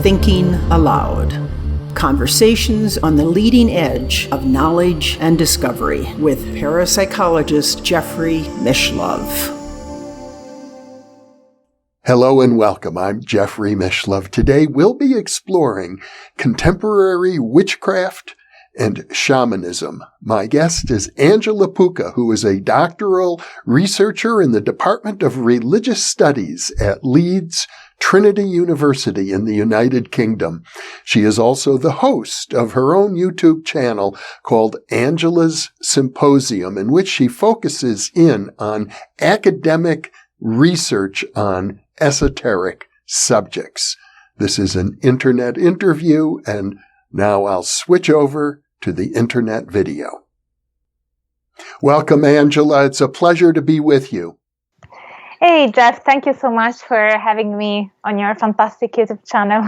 Thinking Aloud. Conversations on the leading edge of knowledge and discovery with parapsychologist Jeffrey Mishlove. Hello and welcome. I'm Jeffrey Mishlove. Today we'll be exploring contemporary witchcraft and shamanism. My guest is Angela Puca, who is a doctoral researcher in the Department of Religious Studies at Leeds Trinity University in the United Kingdom. She is also the host of her own YouTube channel called Angela's Symposium, in which she focuses in on academic research on esoteric subjects. This is an internet interview, and now I'll switch over to the internet video. Welcome, Angela. It's a pleasure to be with you. Hey, Jeff. Thank you so much for having me on your fantastic YouTube channel.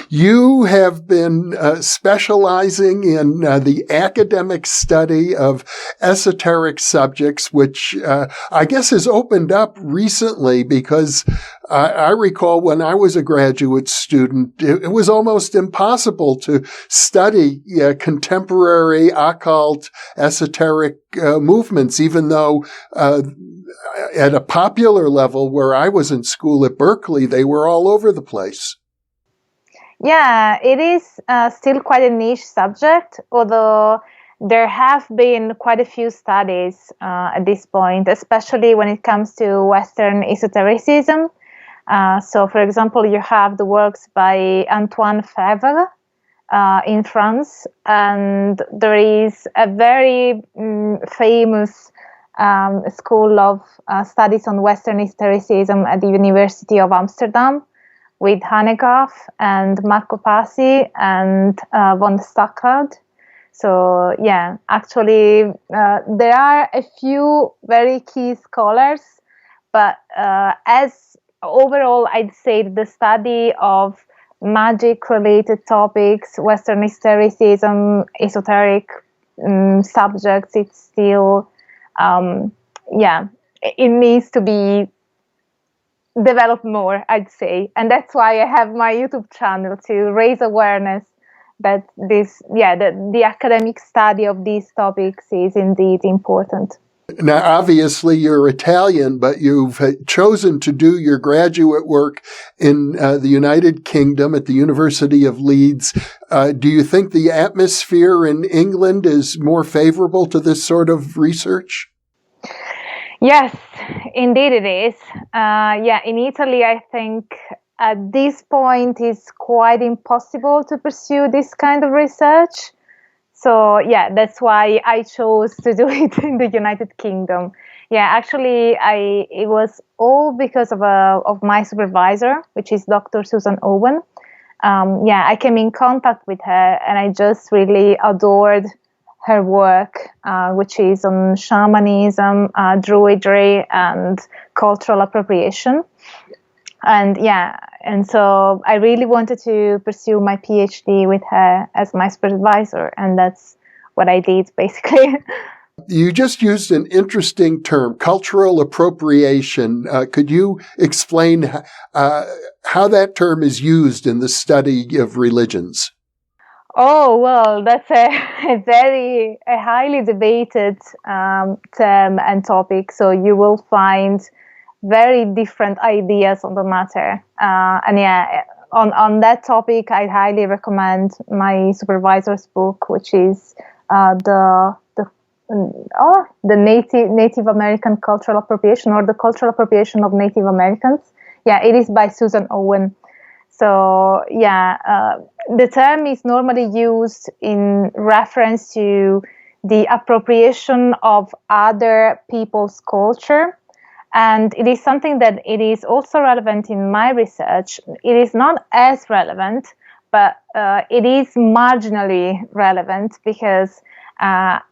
You have been specializing in the academic study of esoteric subjects, which I guess has opened up recently because I recall when I was a graduate student, it was almost impossible to study contemporary occult esoteric movements, even though at a popular level where I was in school at Berkeley, they were all over the place. Yeah, it is still quite a niche subject, although there have been quite a few studies at this point, especially when it comes to Western esotericism. So, for example, you have the works by Antoine Febvre in France, and there is a very famous school of studies on Western esotericism at the University of Amsterdam, with Harner and Marco Pasi and von Stuckard. So yeah, actually there are a few very key scholars, but as overall, I'd say the study of magic-related topics, Western esotericism, esoteric subjects, it's still, it needs to be develop more, I'd say. And that's why I have my YouTube channel, to raise awareness that the academic study of these topics is indeed important. Now, obviously, you're Italian, but you've chosen to do your graduate work in the United Kingdom at the University of Leeds. Do you think the atmosphere in England is more favorable to this sort of research? Yes, indeed it is. In Italy, I think at this point it's quite impossible to pursue this kind of research. So yeah, that's why I chose to do it in the United Kingdom. Yeah, actually, it was all because of my supervisor, which is Dr. Susan Owen. I came in contact with her, and I just really adored her work, which is on shamanism, druidry, and cultural appropriation. And so I really wanted to pursue my PhD with her as my supervisor, and that's what I did, basically. You just used an interesting term, cultural appropriation. Could you explain how that term is used in the study of religions? Oh, well, that's a highly debated term and topic. So you will find very different ideas on the matter. On that topic, I highly recommend my supervisor's book, which is the Native American cultural appropriation, or the cultural appropriation of Native Americans. Yeah, it is by Susan Owen. So the term is normally used in reference to the appropriation of other people's culture. And it is something that it is also relevant in my research. It is not as relevant, but it is marginally relevant because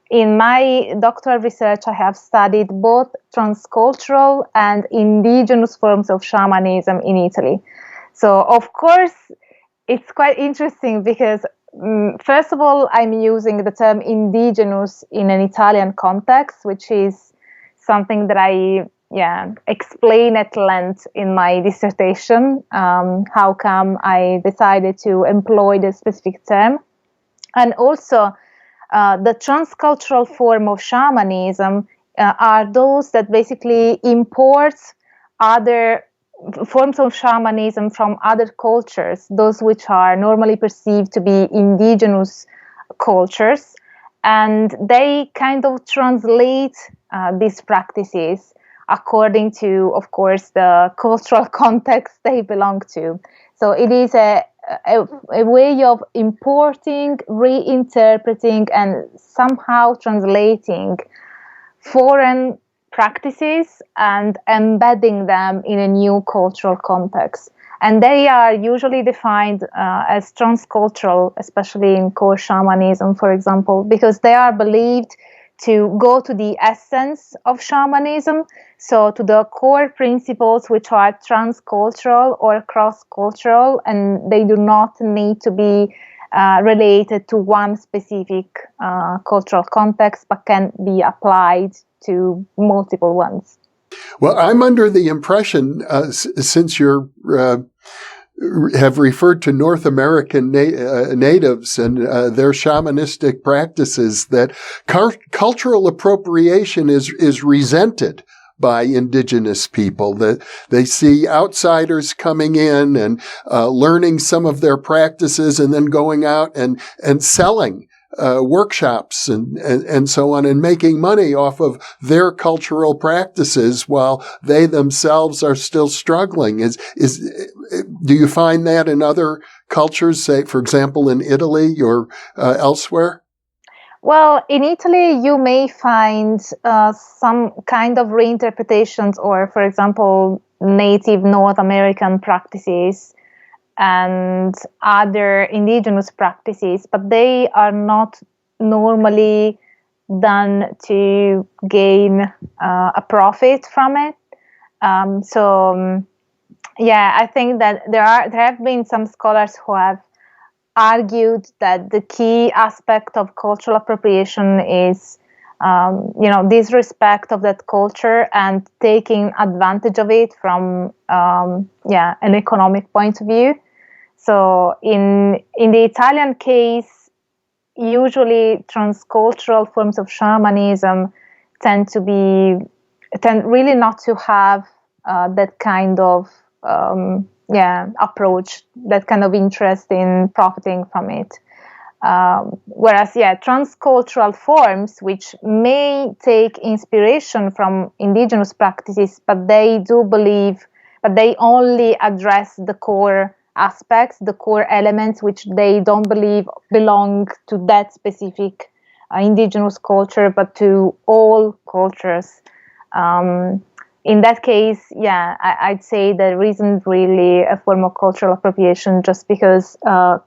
in my doctoral research, I have studied both transcultural and indigenous forms of shamanism in Italy. So, of course, it's quite interesting because, first of all, I'm using the term indigenous in an Italian context, which is something that I explain at length in my dissertation how come I decided to employ this specific term. And also the transcultural form of shamanism are those that basically import other forms of shamanism from other cultures, those which are normally perceived to be indigenous cultures, and they kind of translate these practices according to, of course, the cultural context they belong to. So it is a way of importing, reinterpreting, and somehow translating foreign practices and embedding them in a new cultural context. And they are usually defined as transcultural, especially in core shamanism, for example, because they are believed to go to the essence of shamanism, so to the core principles which are transcultural or cross-cultural, and they do not need to be related to one specific cultural context, but can be applied to multiple ones. Well, I'm under the impression, since you're have referred to North American natives and their shamanistic practices, that cultural appropriation is resented by indigenous people, that they see outsiders coming in and learning some of their practices and then going out and selling workshops and so on, and making money off of their cultural practices while they themselves are still struggling. Do you find that in other cultures, say, for example, in Italy or elsewhere? Well, in Italy, you may find some kind of reinterpretations or, for example, native North American practices and other indigenous practices, but they are not normally done to gain a profit from it. I think that there have been some scholars who have argued that the key aspect of cultural appropriation is disrespect of that culture and taking advantage of it from an economic point of view. So in the Italian case, usually transcultural forms of shamanism tend really not to have that kind of approach, that kind of interest in profiting from it. Whereas transcultural forms, which may take inspiration from indigenous practices, but they only address the core aspects, the core elements, which they don't believe belong to that specific indigenous culture, but to all cultures. In that case, I'd say there isn't really a form of cultural appropriation, just because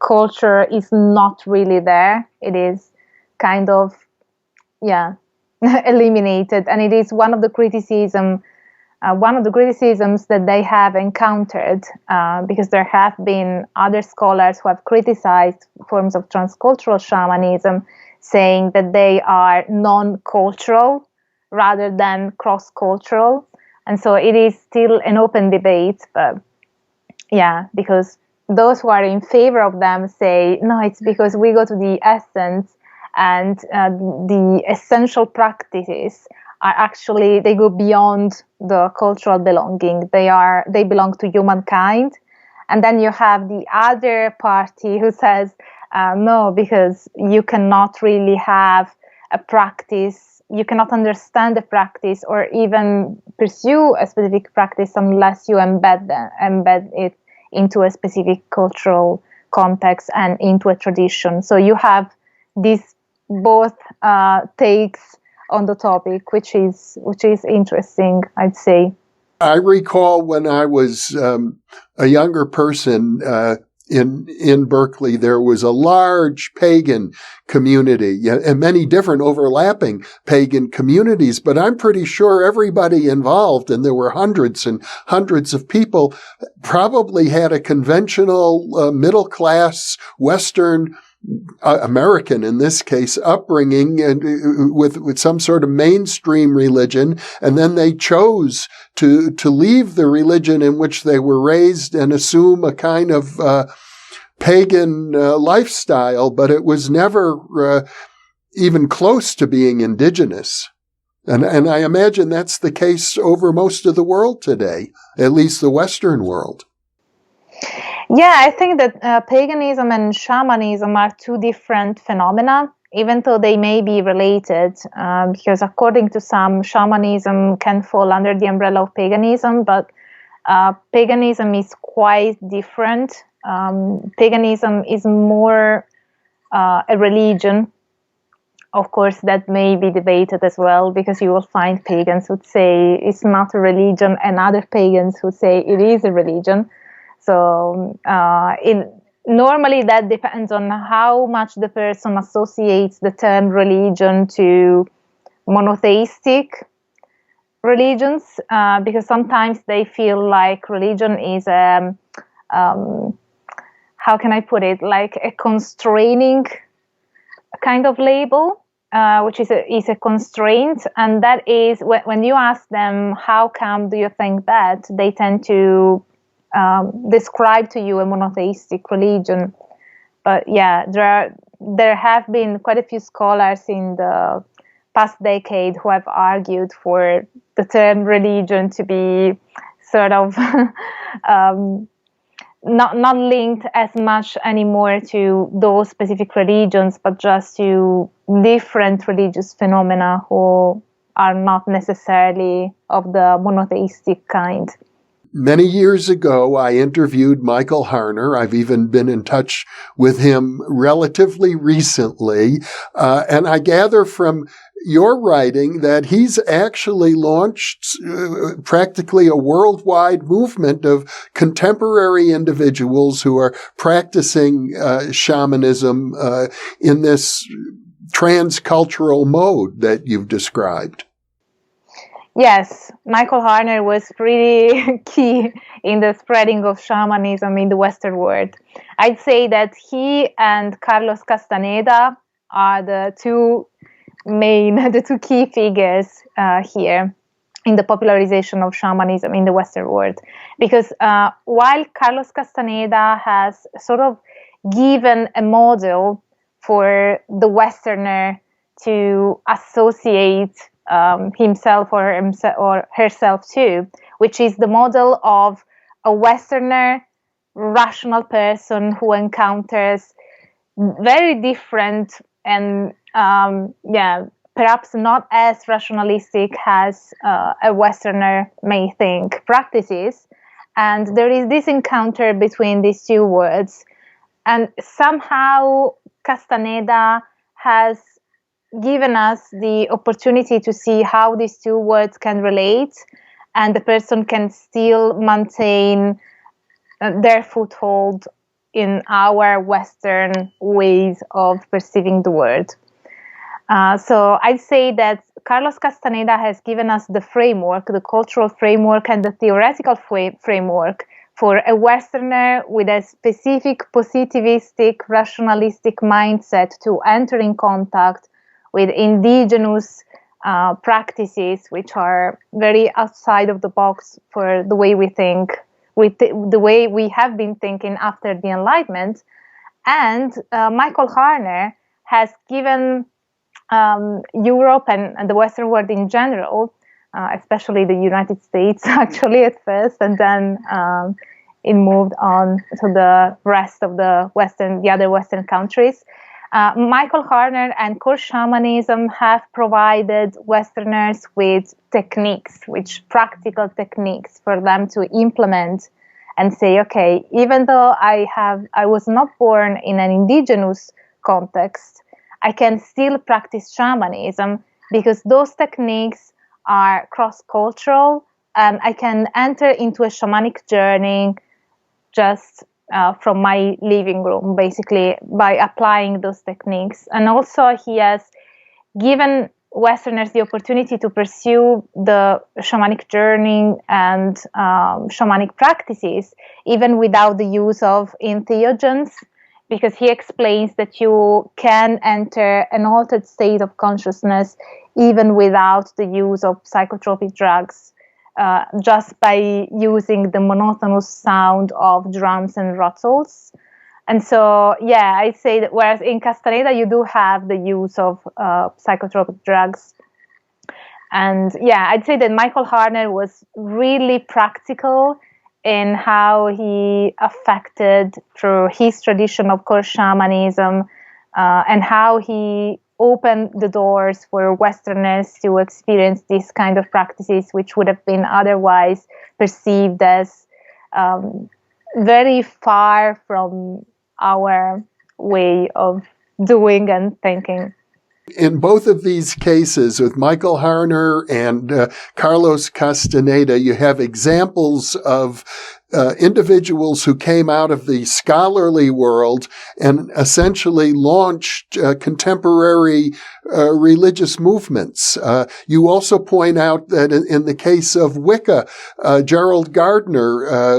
culture is not really there. It is kind of, eliminated. And it is one of the criticisms that they have encountered, because there have been other scholars who have criticized forms of transcultural shamanism, saying that they are non-cultural rather than cross-cultural. And so it is still an open debate, but because those who are in favor of them say, no, it's because we go to the essence, and the essential practices are actually, they go beyond the cultural belonging. They belong to humankind. And then you have the other party who says, no, because you cannot really have a practice, you cannot understand the practice or even pursue a specific practice unless you embed it into a specific cultural context and into a tradition. So you have these both takes on the topic, which is interesting, I'd say. I recall when I was a younger person in Berkeley, there was a large pagan community and many different overlapping pagan communities, but I'm pretty sure everybody involved, and there were hundreds and hundreds of people, probably had a conventional middle-class Western American, in this case, upbringing and with some sort of mainstream religion, and then they chose to leave the religion in which they were raised and assume a kind of pagan lifestyle, but it was never even close to being indigenous. And I imagine that's the case over most of the world today, at least the Western world. Yeah, I think that paganism and shamanism are two different phenomena, even though they may be related, because according to some, shamanism can fall under the umbrella of paganism, but paganism is quite different. Paganism is more a religion. Of course, that may be debated as well, because you will find pagans who say it's not a religion and other pagans who say it is a religion. So normally that depends on how much the person associates the term religion to monotheistic religions, because sometimes they feel like religion is how can I put it, like a constraining kind of label, which is a constraint. And that is when you ask them, how come do you think that, they tend to describe to you a monotheistic religion. But yeah, there have been quite a few scholars in the past decade who have argued for the term religion to be sort of not linked as much anymore to those specific religions, but just to different religious phenomena who are not necessarily of the monotheistic kind. Many years ago, I interviewed Michael Harner. I've even been in touch with him relatively recently. And I gather from your writing that he's actually launched practically a worldwide movement of contemporary individuals who are practicing shamanism in this transcultural mode that you've described. Yes, Michael Harner was pretty key in the spreading of shamanism in the Western world. I'd say that he and Carlos Castaneda are the two key figures here in the popularization of shamanism in the Western world. Because while Carlos Castaneda has sort of given a model for the Westerner to associate himself or herself to, which is the model of a Westerner rational person who encounters very different and perhaps not as rationalistic as a Westerner may think practices. And there is this encounter between these two worlds, and somehow Castaneda has given us the opportunity to see how these two words can relate, and the person can still maintain their foothold in our Western ways of perceiving the world. So I'd say that Carlos Castaneda has given us the framework, the cultural framework and the theoretical framework for a Westerner with a specific positivistic, rationalistic mindset to enter in contact with indigenous practices, which are very outside of the box for the way we think, with the way we have been thinking after the Enlightenment. And Michael Harner has given Europe and the Western world in general, especially the United States actually at first, and then it moved on to the rest of the other Western countries. Michael Harner and core shamanism have provided Westerners with techniques, practical techniques for them to implement and say, okay, even though I was not born in an indigenous context, I can still practice shamanism because those techniques are cross-cultural, and I can enter into a shamanic journey just from my living room, basically, by applying those techniques. And also he has given Westerners the opportunity to pursue the shamanic journey and shamanic practices, even without the use of entheogens, because he explains that you can enter an altered state of consciousness even without the use of psychotropic drugs, just by using the monotonous sound of drums and rattles. And so, yeah, I'd say that whereas in Castaneda, you do have the use of psychotropic drugs. And yeah, I'd say that Michael Harner was really practical in how he affected, through his tradition, of course, shamanism, and how he opened the doors for Westerners to experience these kind of practices, which would have been otherwise perceived as very far from our way of doing and thinking. In both of these cases, with Michael Harner and Carlos Castaneda, you have examples of individuals who came out of the scholarly world and essentially launched contemporary religious movements. You also point out that in the case of Wicca, Gerald Gardner,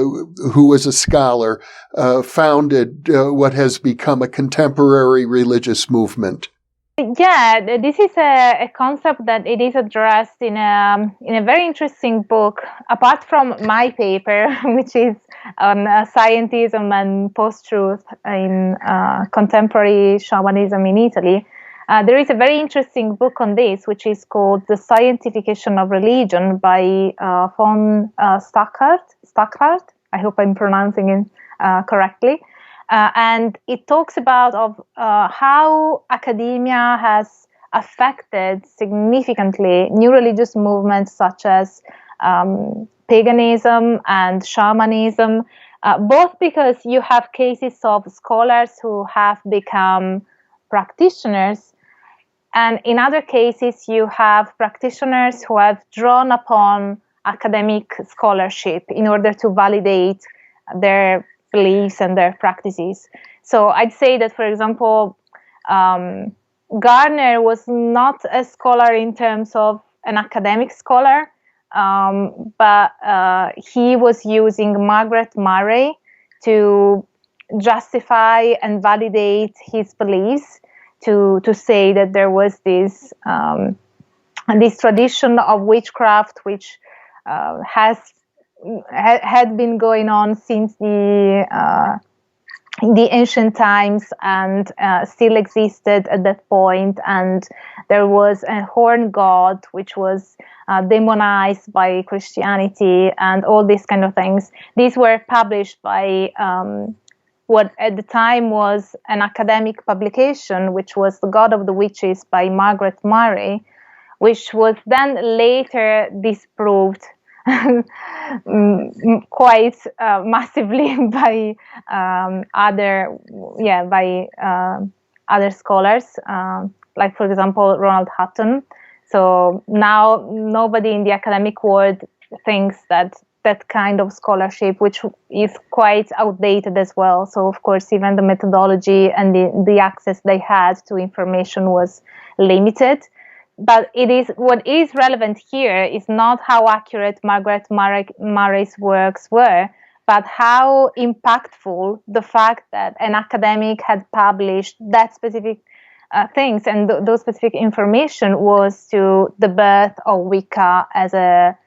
who was a scholar, founded what has become a contemporary religious movement. Yeah, this is a concept that it is addressed in a very interesting book, apart from my paper, which is on scientism and post-truth in contemporary shamanism in Italy. There is a very interesting book on this, which is called The Scientification of Religion by von Stackhart. I hope I'm pronouncing it correctly. And it talks about how academia has affected significantly new religious movements such as paganism and shamanism, both because you have cases of scholars who have become practitioners, and in other cases you have practitioners who have drawn upon academic scholarship in order to validate their beliefs and their practices. So I'd say that, for example, Gardner was not a scholar in terms of an academic scholar, but he was using Margaret Murray to justify and validate his beliefs, to say that there was this tradition of witchcraft which had been going on since the ancient times and still existed at that point. And there was a horn god which was demonized by Christianity and all these kind of things. These were published by what at the time was an academic publication, which was The God of the Witches by Margaret Murray, which was then later disproved quite massively by other scholars, like, for example, Ronald Hutton. So now nobody in the academic world thinks that that kind of scholarship, which is quite outdated as well. So of course, even the methodology and the access they had to information was limited. But what is relevant here is not how accurate Margaret Murray's works were, but how impactful the fact that an academic had published that specific things and those specific information was to the birth of Wicca as a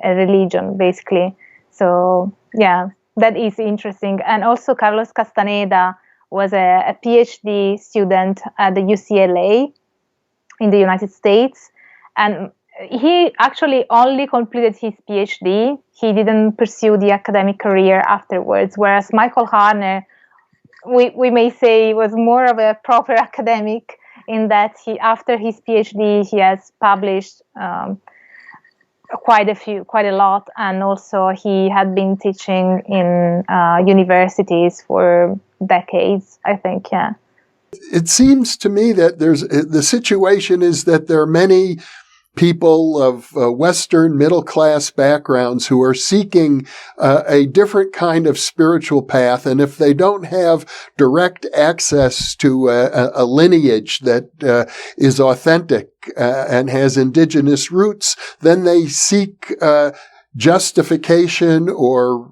religion, basically. So yeah, that is interesting. And also Carlos Castaneda was a PhD student at the UCLA in the United States, and he actually only completed his PhD. He didn't pursue the academic career afterwards, whereas Michael Harner, we may say, was more of a proper academic in that after his PhD he has published quite a lot, and also he had been teaching in universities for decades, I think. Yeah. It seems to me that the situation is that there are many people of Western middle-class backgrounds who are seeking a different kind of spiritual path. And if they don't have direct access to a lineage that is authentic and has indigenous roots, then they seek justification or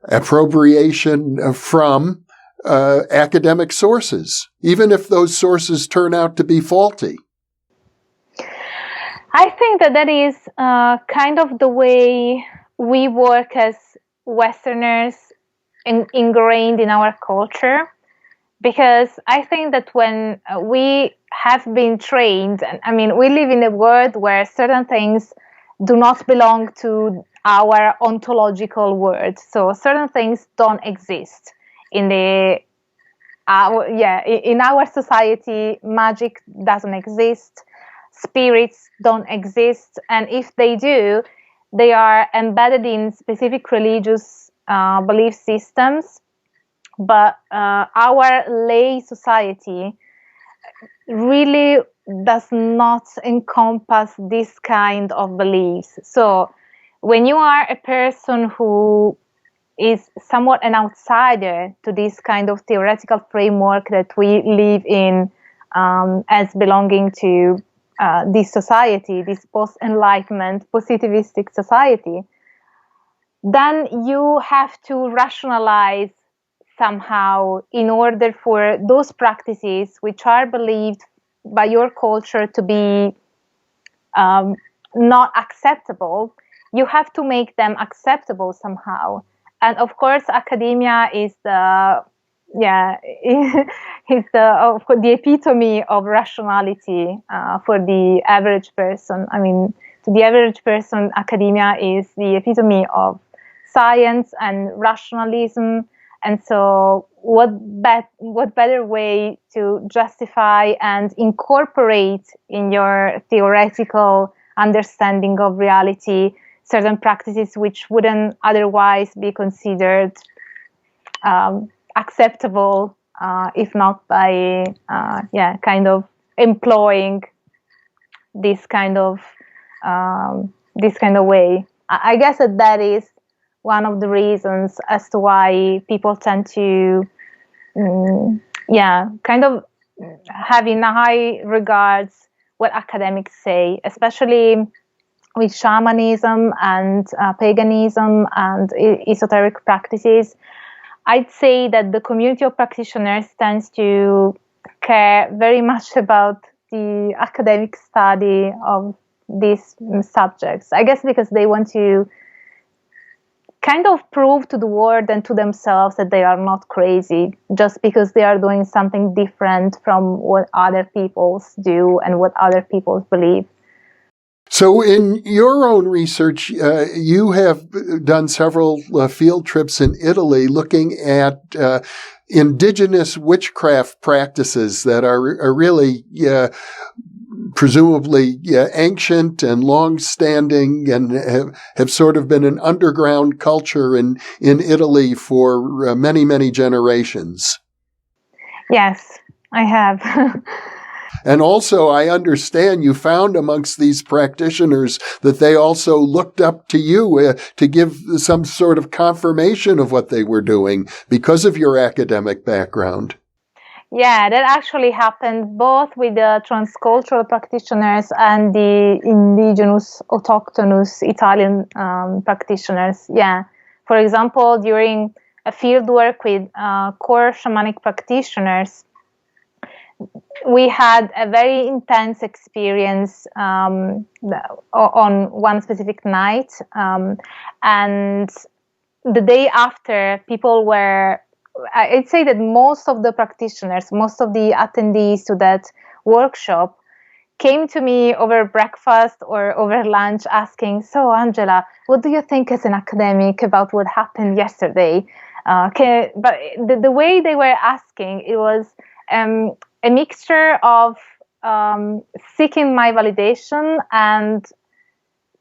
appropriation from academic sources, even if those sources turn out to be faulty? I think that is kind of the way we work as Westerners ingrained in our culture, because I think that when we have been trained, and I mean, we live in a world where certain things do not belong to our ontological world. So certain things don't exist in in our society. Magic doesn't exist. Spirits don't exist, and if they do, they are embedded in specific religious belief systems. But our lay society really does not encompass this kind of beliefs. So when you are a person who is somewhat an outsider to this kind of theoretical framework that we live in as belonging to this society, this post-enlightenment positivistic society, then you have to rationalize somehow in order for those practices which are believed by your culture to be not acceptable. You have to make them acceptable somehow. And of course, academia is the is the epitome of rationality for the average person. I mean, to the average person, academia is the epitome of science and rationalism. And so, what better way to justify and incorporate in your theoretical understanding of reality certain practices which wouldn't otherwise be considered acceptable, if not by kind of employing this kind of way. I guess that is one of the reasons as to why people tend to kind of have in high regards what academics say, especially with shamanism and paganism and esoteric practices. I'd say that the community of practitioners tends to care very much about the academic study of these subjects. I guess because they want to kind of prove to the world and to themselves that they are not crazy just because they are doing something different from what other people do and what other people believe. So in your own research, you have done several field trips in Italy looking at indigenous witchcraft practices that are really presumably ancient and long-standing and have sort of been an underground culture in Italy for many, many generations. Yes, I have. And also, I understand you found amongst these practitioners that they also looked up to you to give some sort of confirmation of what they were doing because of your academic background. Yeah, that actually happened both with the transcultural practitioners and the indigenous, autochthonous Italian practitioners. Yeah. For example, during a field work with core shamanic practitioners, we had a very intense experience on one specific night. And the day after, I'd say that most of the practitioners, most of the attendees to that workshop came to me over breakfast or over lunch asking, "So, Angela, what do you think as an academic about what happened yesterday?" But the way they were asking, it was a mixture of seeking my validation and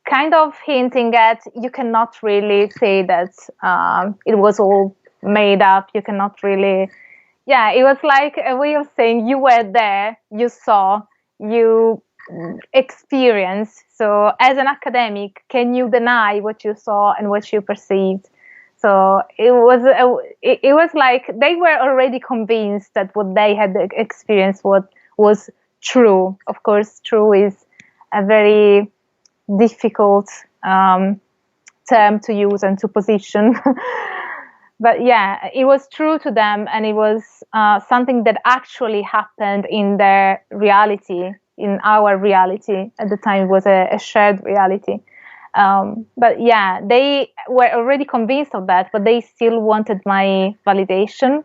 kind of hinting at, you cannot really say that it was all made up. You cannot really, it was like a way of saying you were there, you saw, you experienced. So as an academic, can you deny what you saw and what you perceived? So it was like they were already convinced that what they had experienced was true. Of course, true is a very difficult term to use and to position. But yeah, it was true to them, and it was something that actually happened in their reality, in our reality. At the time, it was a shared reality. But yeah, they were already convinced of that, but they still wanted my validation.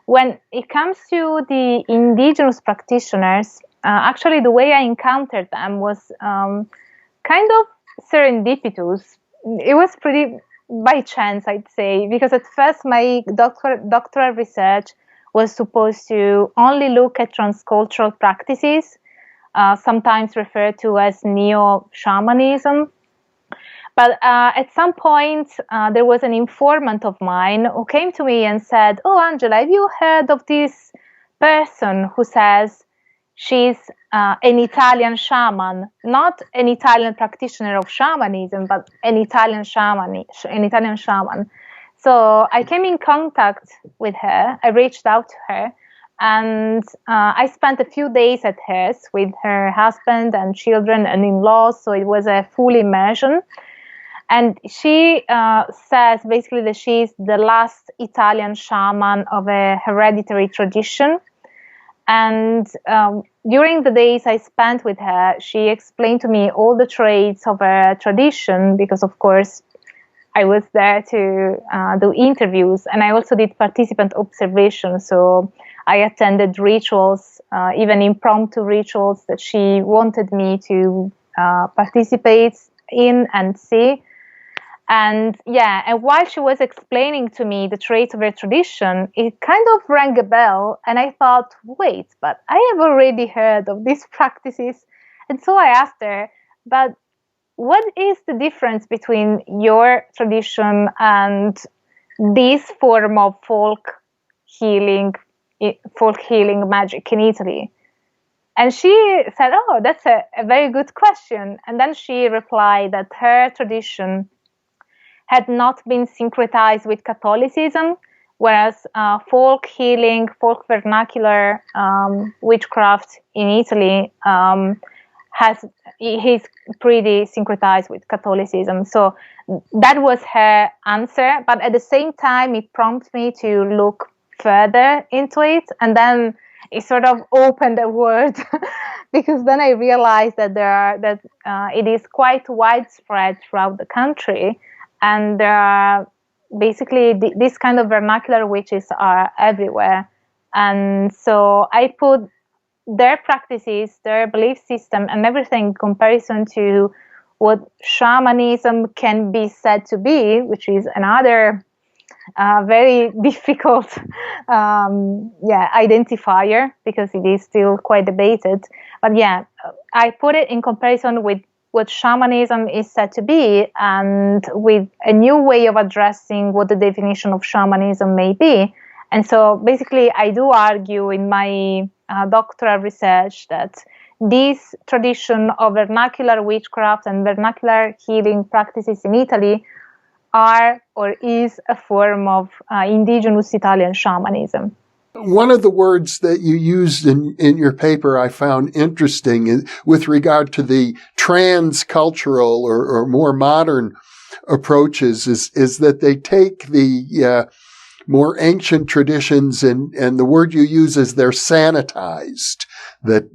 When it comes to the indigenous practitioners, actually the way I encountered them was kind of serendipitous. It was pretty by chance, I'd say, because at first my doctoral research was supposed to only look at transcultural practices, sometimes referred to as neo-shamanism. But at some point, there was an informant of mine who came to me and said, "Oh, Angela, have you heard of this person who says she's an Italian shaman, not an Italian practitioner of shamanism, but an Italian shaman, So I came in contact with her. I reached out to her, and I spent a few days at hers with her husband and children and in-laws. So it was a full immersion. And she says basically that she's the last Italian shaman of a hereditary tradition. And during the days I spent with her, she explained to me all the traits of her tradition, because of course I was there to do interviews, and I also did participant observation. So I attended rituals, even impromptu rituals that she wanted me to participate in and see. And yeah, and while she was explaining to me the traits of her tradition, it kind of rang a bell. And I thought, wait, but I have already heard of these practices. And so I asked her, but what is the difference between your tradition and this form of folk healing magic in Italy? And she said, oh, that's a very good question. And then she replied that her tradition had not been syncretized with Catholicism, whereas folk healing, folk vernacular witchcraft in Italy is pretty syncretized with Catholicism. So that was her answer. But at the same time, it prompted me to look further into it, and then it sort of opened the world because then I realized that it is quite widespread throughout the country. And there are basically this kind of vernacular witches are everywhere. And so I put their practices, their belief system, and everything in comparison to what shamanism can be said to be, which is another very difficult identifier, because it is still quite debated. But yeah, I put it in comparison with what shamanism is said to be, and with a new way of addressing what the definition of shamanism may be. And so basically I do argue in my doctoral research that this tradition of vernacular witchcraft and vernacular healing practices in Italy are or is a form of indigenous Italian shamanism. One of the words that you used in your paper I found interesting with regard to the transcultural or more modern approaches is that they take the more ancient traditions and the word you use is they're sanitized. That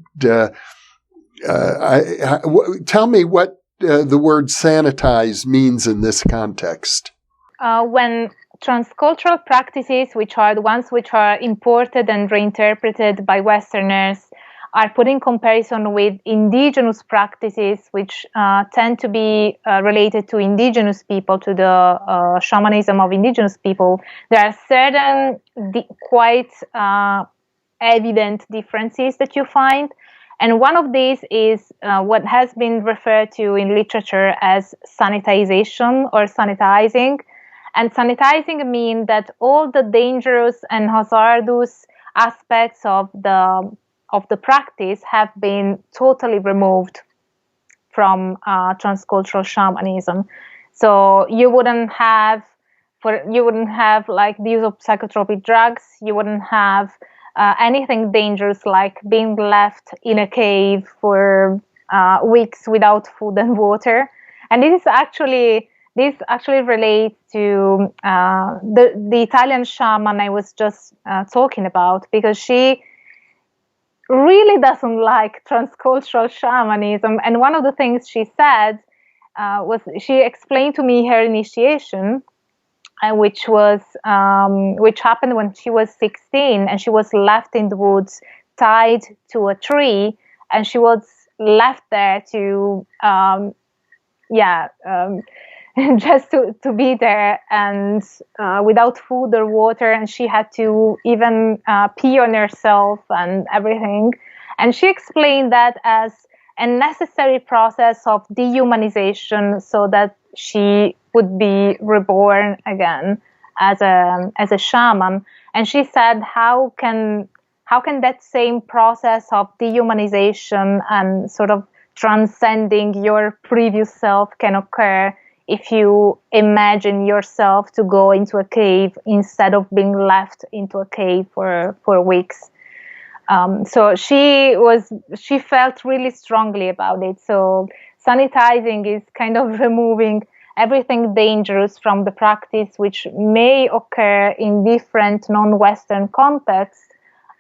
tell me what the word sanitize means in this context. When transcultural practices, which are the ones which are imported and reinterpreted by Westerners, are put in comparison with indigenous practices, which tend to be related to indigenous people, to the shamanism of indigenous people, there are certain quite evident differences that you find. And one of these is what has been referred to in literature as sanitization or sanitizing. And sanitizing means that all the dangerous and hazardous aspects of the practice have been totally removed from transcultural shamanism. So you wouldn't have like the use of psychotropic drugs. You wouldn't have anything dangerous like being left in a cave for weeks without food and water. And this is actually this actually relates to the Italian shaman I was just talking about, because she really doesn't like transcultural shamanism. And one of the things she said was, she explained to me her initiation, which happened when she was 16, and she was left in the woods, tied to a tree, and she was left there to just to be there, and without food or water, and she had to even pee on herself and everything. And she explained that as a necessary process of dehumanization, so that she would be reborn again as a shaman. And she said, how can that same process of dehumanization and sort of transcending your previous self can occur if you imagine yourself to go into a cave instead of being left into a cave for weeks. So she felt really strongly about it. So sanitizing is kind of removing everything dangerous from the practice, which may occur in different non-Western contexts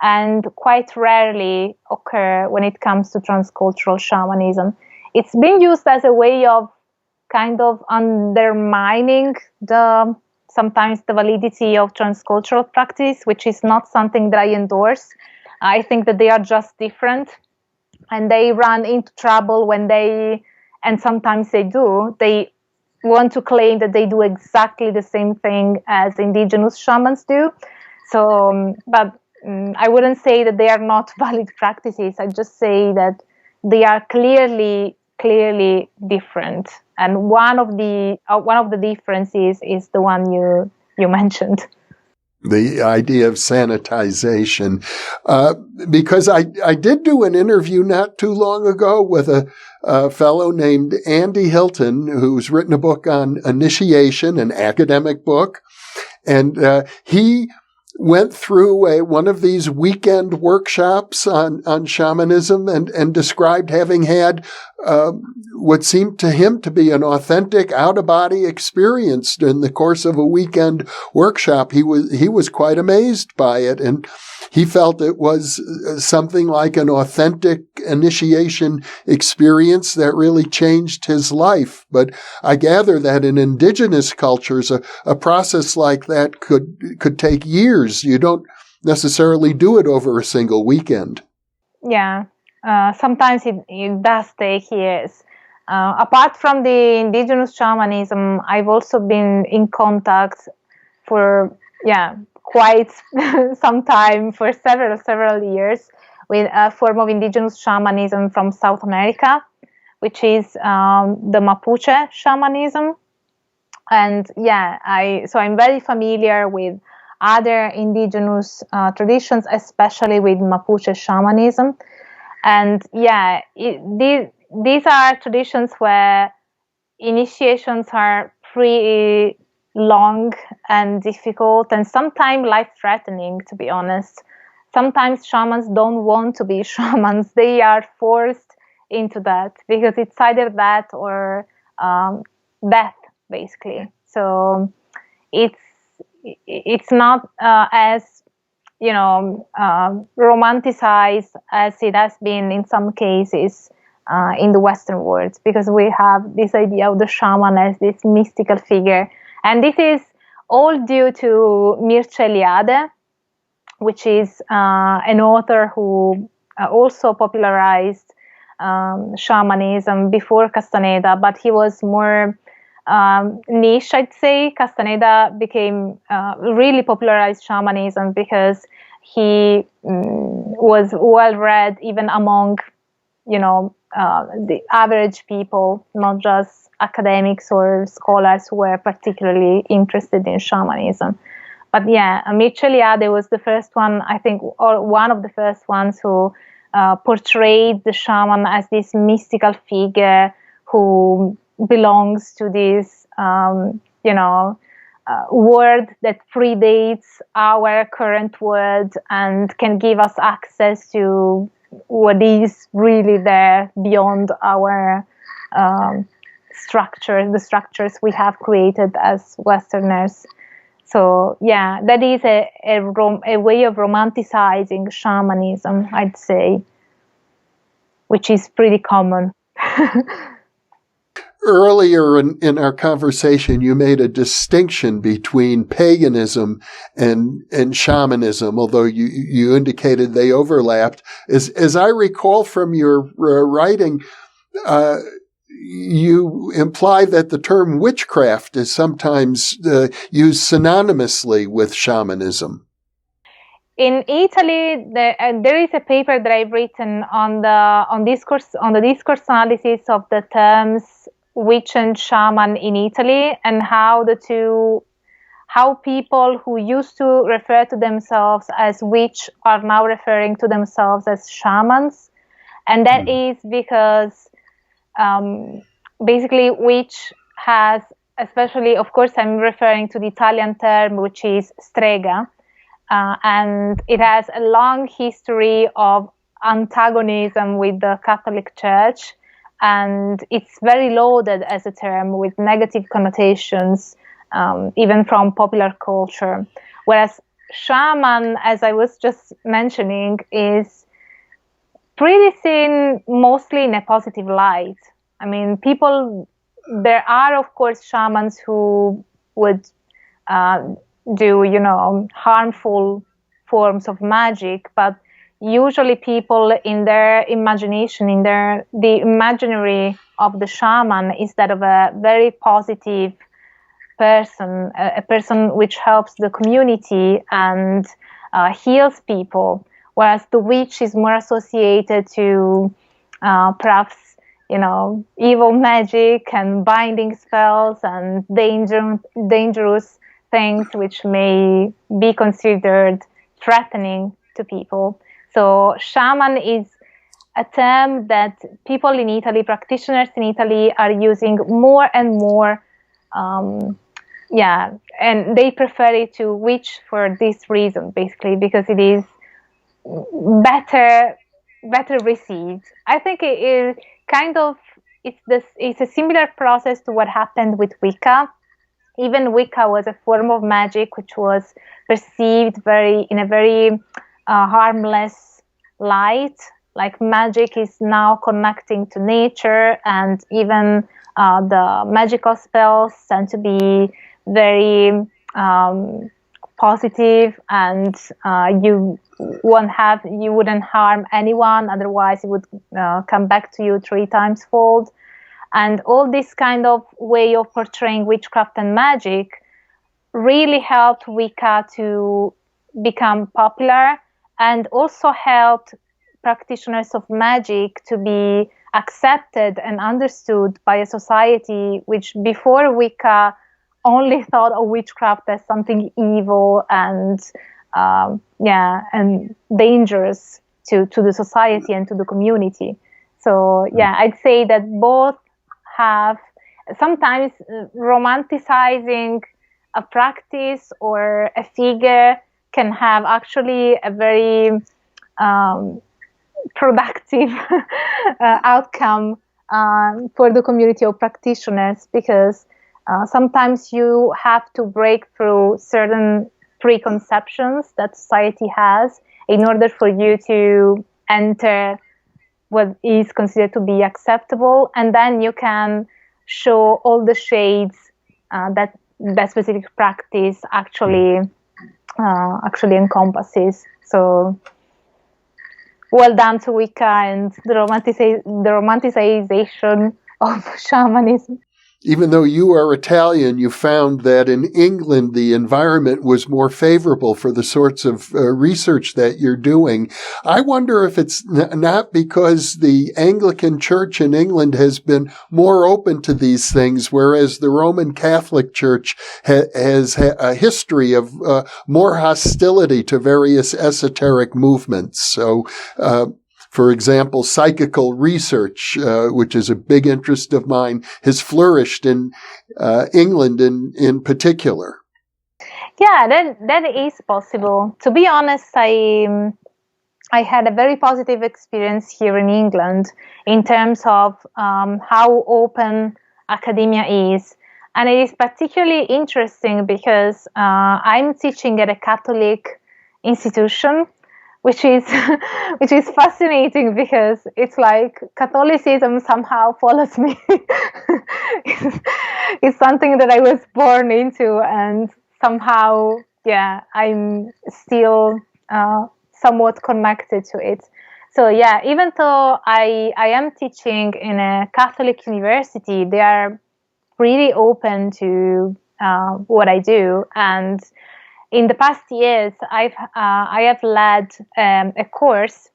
and quite rarely occur when it comes to transcultural shamanism. It's been used as a way of kind of undermining sometimes the validity of transcultural practice, which is not something that I endorse. I think that they are just different, and they run into trouble and sometimes they want to claim that they do exactly the same thing as indigenous shamans do. So, but I wouldn't say that they are not valid practices. I just say that they are clearly different. And one of the differences is the one you mentioned. The idea of sanitization, because I did do an interview not too long ago with a fellow named Andy Hilton, who's written a book on initiation, an academic book, and he went through one of these weekend workshops on shamanism and described having had what seemed to him to be an authentic out-of-body experience in the course of a weekend workshop. He was quite amazed by it, and he felt it was something like an authentic initiation experience that really changed his life. But I gather that in indigenous cultures, a process like that could take years. You don't necessarily do it over a single weekend. Yeah, sometimes it does take years. Apart from the indigenous shamanism, I've also been in contact for quite some time, for several years, with a form of indigenous shamanism from South America, which is the Mapuche shamanism. And I'm very familiar with other indigenous traditions, especially with Mapuche shamanism. And these are traditions where initiations are pretty long and difficult, and sometimes life-threatening, to be honest. Sometimes shamans don't want to be shamans. They are forced into that because it's either that or death, basically. So it's not as romanticized as it has been in some cases in the Western world, because we have this idea of the shaman as this mystical figure. And this is all due to Mircea Eliade, which is an author who also popularized shamanism before Castaneda, but he was more niche, I'd say. Castaneda became really popularized shamanism because he was well read even among the average people, not just academics or scholars who were particularly interested in shamanism. But Mircea Eliade was the first one, I think, or one of the first ones who portrayed the shaman as this mystical figure who belongs to this world that predates our current world and can give us access to what is really there beyond our the structures we have created as Westerners. So yeah, that is a way of romanticizing shamanism, I'd say, which is pretty common. Earlier in our conversation, you made a distinction between paganism and shamanism, although you indicated they overlapped. As I recall from your writing, you imply that the term witchcraft is sometimes used synonymously with shamanism. In Italy, there is a paper that I've written on the discourse analysis of the terms witch and shaman in Italy, and how people who used to refer to themselves as witch are now referring to themselves as shamans. And that is because basically witch has, especially, of course, I'm referring to the Italian term, which is strega, and it has a long history of antagonism with the Catholic Church. And it's very loaded as a term with negative connotations, even from popular culture. Whereas shaman, as I was just mentioning, is pretty seen mostly in a positive light. I mean, there are, of course, shamans who would do, harmful forms of magic, but usually people in their imagination, the imaginary of the shaman is that of a very positive person, a person which helps the community and heals people, whereas the witch is more associated to perhaps, evil magic and binding spells and dangerous things which may be considered threatening to people. So shaman is a term that people in Italy, practitioners in Italy, are using more and more. And they prefer it to witch for this reason, basically, because it is better received. I think it is it's a similar process to what happened with Wicca. Even Wicca was a form of magic which was perceived in a very harmless light. Like magic is now connecting to nature, and even the magical spells tend to be very positive, and you wouldn't harm anyone, otherwise it would come back to you 3 times fold. And all this kind of way of portraying witchcraft and magic really helped Wicca to become popular, and also helped practitioners of magic to be accepted and understood by a society which before Wicca only thought of witchcraft as something evil and dangerous to the society and to the community. So I'd say that both have sometimes romanticizing a practice or a figure can have actually a very productive outcome for the community of practitioners, because sometimes you have to break through certain preconceptions that society has in order for you to enter what is considered to be acceptable, and then you can show all the shades that specific practice actually encompasses. So well done to Wicca and the romanticization of shamanism. Even though you are Italian, you found that in England the environment was more favorable for the sorts of research that you're doing. I wonder if it's not because the Anglican Church in England has been more open to these things, whereas the Roman Catholic Church has a history of more hostility to various esoteric movements. So, for example, psychical research, which is a big interest of mine, has flourished in England in particular. Yeah, that is possible. To be honest, I had a very positive experience here in England in terms of how open academia is. And it is particularly interesting because I'm teaching at a Catholic institution, which is which is fascinating because it's like Catholicism somehow follows me. It's something that I was born into, and somehow, yeah, I'm still somewhat connected to it. So yeah, even though I am teaching in a Catholic university, they are really open to what I do. And in the past years, I have led a course,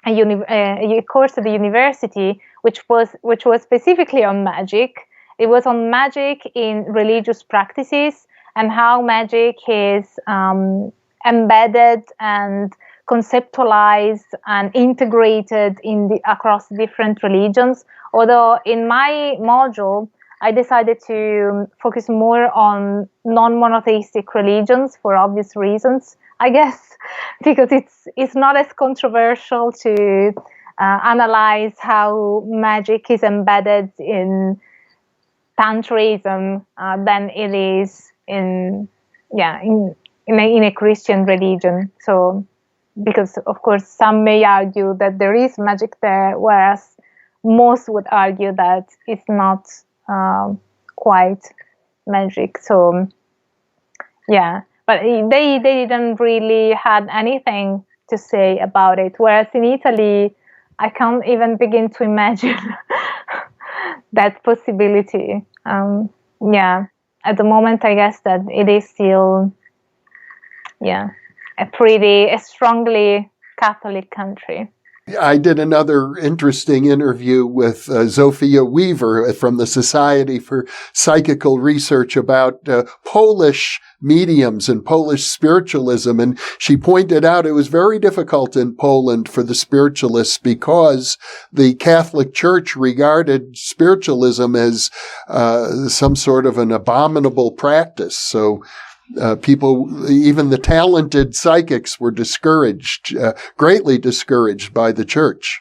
a course at the university, which was specifically on magic. It was on magic in religious practices and how magic is embedded and conceptualized and integrated across different religions. Although in my module, I decided to focus more on non-monotheistic religions for obvious reasons, I guess, because it's not as controversial to analyze how magic is embedded in Tantrism than it is in a Christian religion. So, because of course some may argue that there is magic there, whereas most would argue that it's not quite magic. So yeah, but they didn't really had anything to say about it, whereas in Italy I can't even begin to imagine that possibility. Yeah, at the moment I guess that it is still a strongly Catholic country. I did another interesting interview with Zofia Weaver from the Society for Psychical Research about Polish mediums and Polish spiritualism. And she pointed out it was very difficult in Poland for the spiritualists because the Catholic Church regarded spiritualism as some sort of an abominable practice. So people, even the talented psychics, were discouraged, greatly discouraged by the church.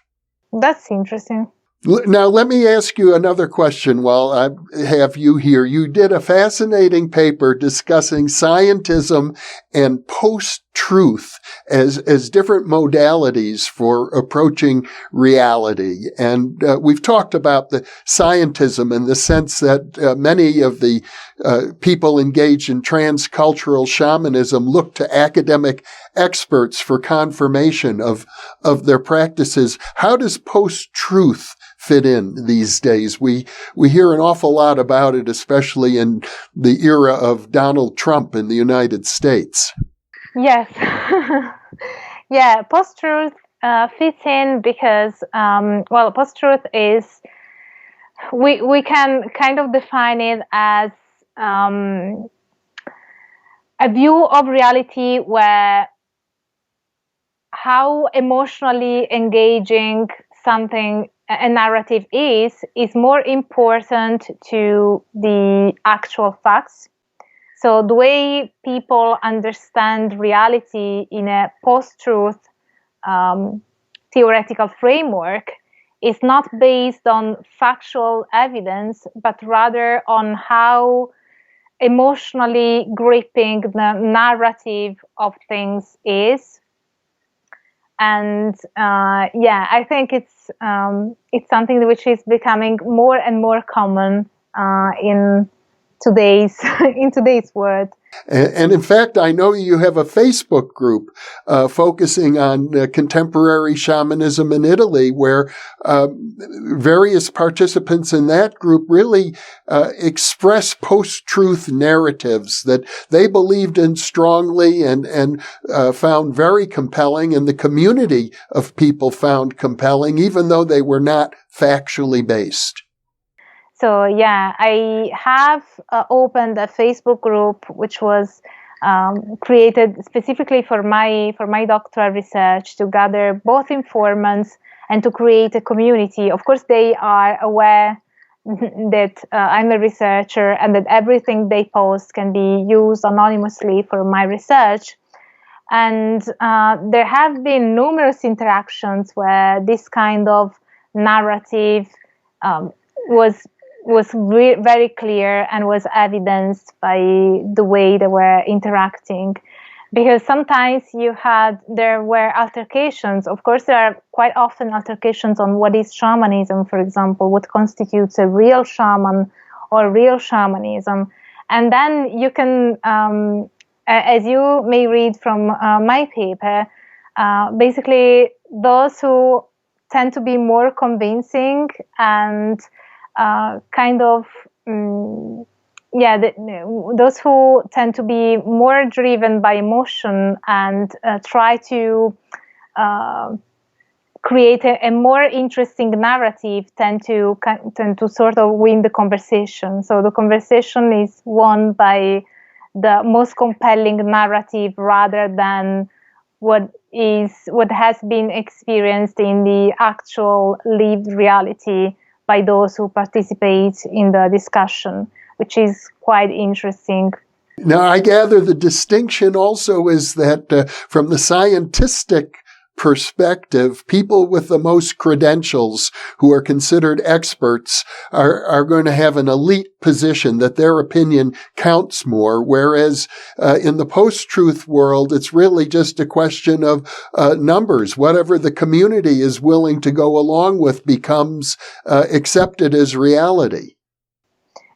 That's interesting. Now, let me ask you another question while I have you here. You did a fascinating paper discussing scientism and post-truth as different modalities for approaching reality. And we've talked about the scientism in the sense that many of the people engaged in transcultural shamanism look to academic experts for confirmation of their practices. How does post-truth fit in these days? We hear an awful lot about it, especially in the era of Donald Trump in the United States. Yes. Yeah, post-truth fits in because, post-truth is, we can kind of define it as a view of reality where how emotionally engaging something, a narrative is more important to the actual facts. So the way people understand reality in a post-truth theoretical framework is not based on factual evidence, but rather on how emotionally gripping the narrative of things is. And I think it's something which is becoming more and more common in today's world. And in fact, I know you have a Facebook group focusing on contemporary shamanism in Italy, where various participants in that group really express post-truth narratives that they believed in strongly and found very compelling, and the community of people found compelling, even though they were not factually based. So yeah, I have opened a Facebook group which was created specifically for my doctoral research to gather both informants and to create a community. Of course, they are aware that I'm a researcher and that everything they post can be used anonymously for my research. And there have been numerous interactions where this kind of narrative was very clear and was evidenced by the way they were interacting. Because sometimes there were altercations. Of course, there are quite often altercations on what is shamanism, for example, what constitutes a real shaman or real shamanism. And then you can, as you may read from my paper, basically those who tend to be more convincing and those who tend to be more driven by emotion and try to create a more interesting narrative tend to sort of win the conversation. So the conversation is won by the most compelling narrative rather than what has been experienced in the actual lived reality by those who participate in the discussion, which is quite interesting. Now, I gather the distinction also is that from the scientific perspective, people with the most credentials who are considered experts are going to have an elite position, that their opinion counts more, whereas in the post-truth world, it's really just a question of numbers. Whatever the community is willing to go along with becomes accepted as reality.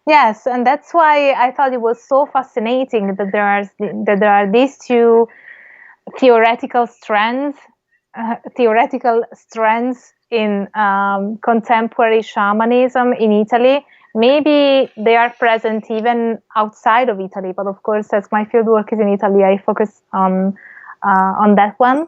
Yes, and that's why I thought it was so fascinating that there are these two theoretical strands in contemporary shamanism in Italy. Maybe they are present even outside of Italy, but of course, as my fieldwork is in Italy, I focus on that one.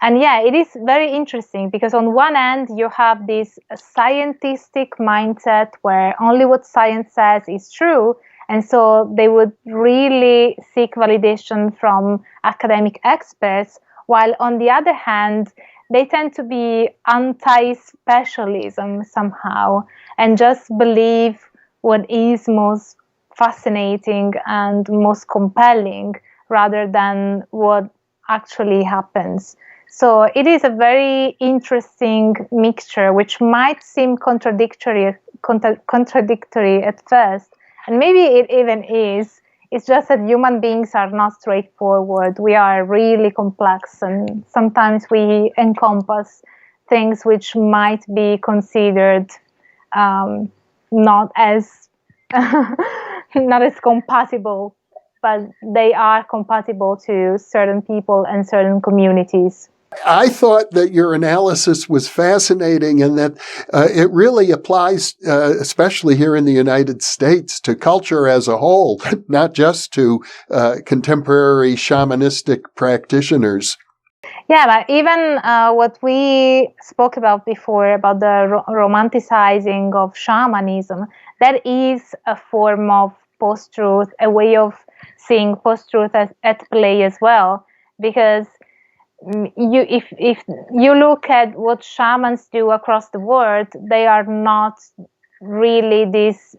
And yeah, it is very interesting because on one end, you have this scientific mindset where only what science says is true. And so they would really seek validation from academic experts, while on the other hand, they tend to be anti-specialism somehow and just believe what is most fascinating and most compelling rather than what actually happens. So it is a very interesting mixture, which might seem contradictory at first, and maybe it even is. It's just that human beings are not straightforward. We are really complex, and sometimes we encompass things which might be considered not as not as compatible, but they are compatible to certain people and certain communities. I thought that your analysis was fascinating and that it really applies, especially here in the United States, to culture as a whole, not just to contemporary shamanistic practitioners. Yeah, but even what we spoke about before, about the romanticizing of shamanism, that is a form of post-truth, a way of seeing post-truth at play as well, because if you look at what shamans do across the world, they are not really this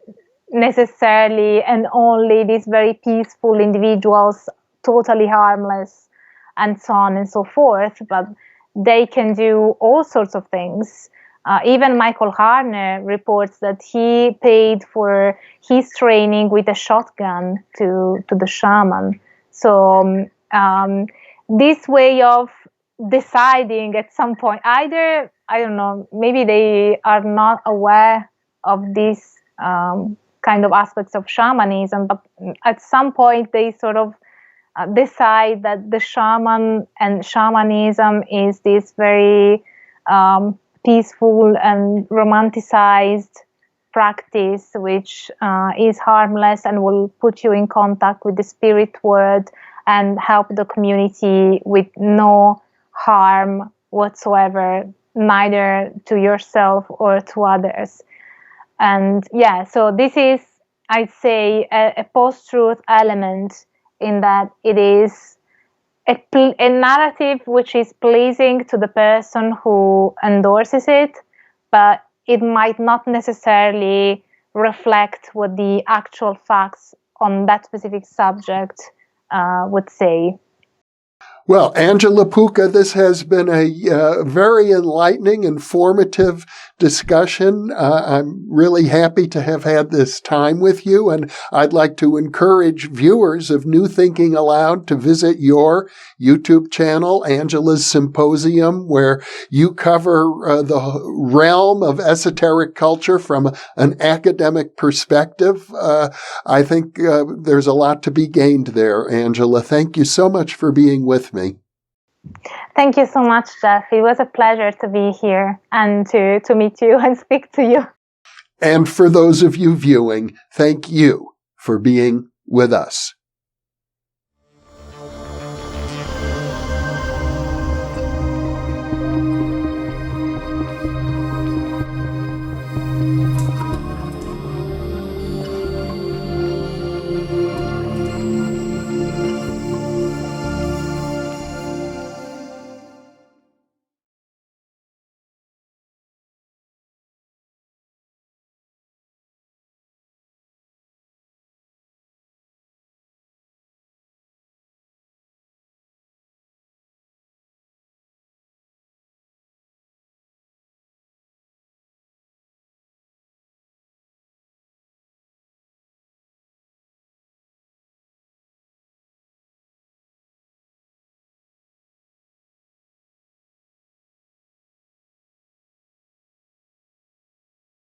necessarily and only these very peaceful individuals, totally harmless, and so on and so forth, but they can do all sorts of things. Even Michael Harner reports that he paid for his training with a shotgun to the shaman. So this way of deciding at some point, either, I don't know, maybe they are not aware of these kind of aspects of shamanism, but at some point they sort of decide that the shaman and shamanism is this very peaceful and romanticized practice which is harmless and will put you in contact with the spirit world and help the community with no harm whatsoever, neither to yourself or to others. And yeah, so this is, I'd say, a post-truth element in that it is a narrative which is pleasing to the person who endorses it, but it might not necessarily reflect what the actual facts on that specific subject would say. Well, Angela Puca, this has been a very enlightening, informative discussion. I'm really happy to have had this time with you, and I'd like to encourage viewers of New Thinking Aloud to visit your YouTube channel, Angela's Symposium, where you cover the realm of esoteric culture from an academic perspective. I think there's a lot to be gained there, Angela. Thank you so much for being with me. Thank you so much, Jeff. It was a pleasure to be here and to meet you and speak to you. And for those of you viewing, thank you for being with us.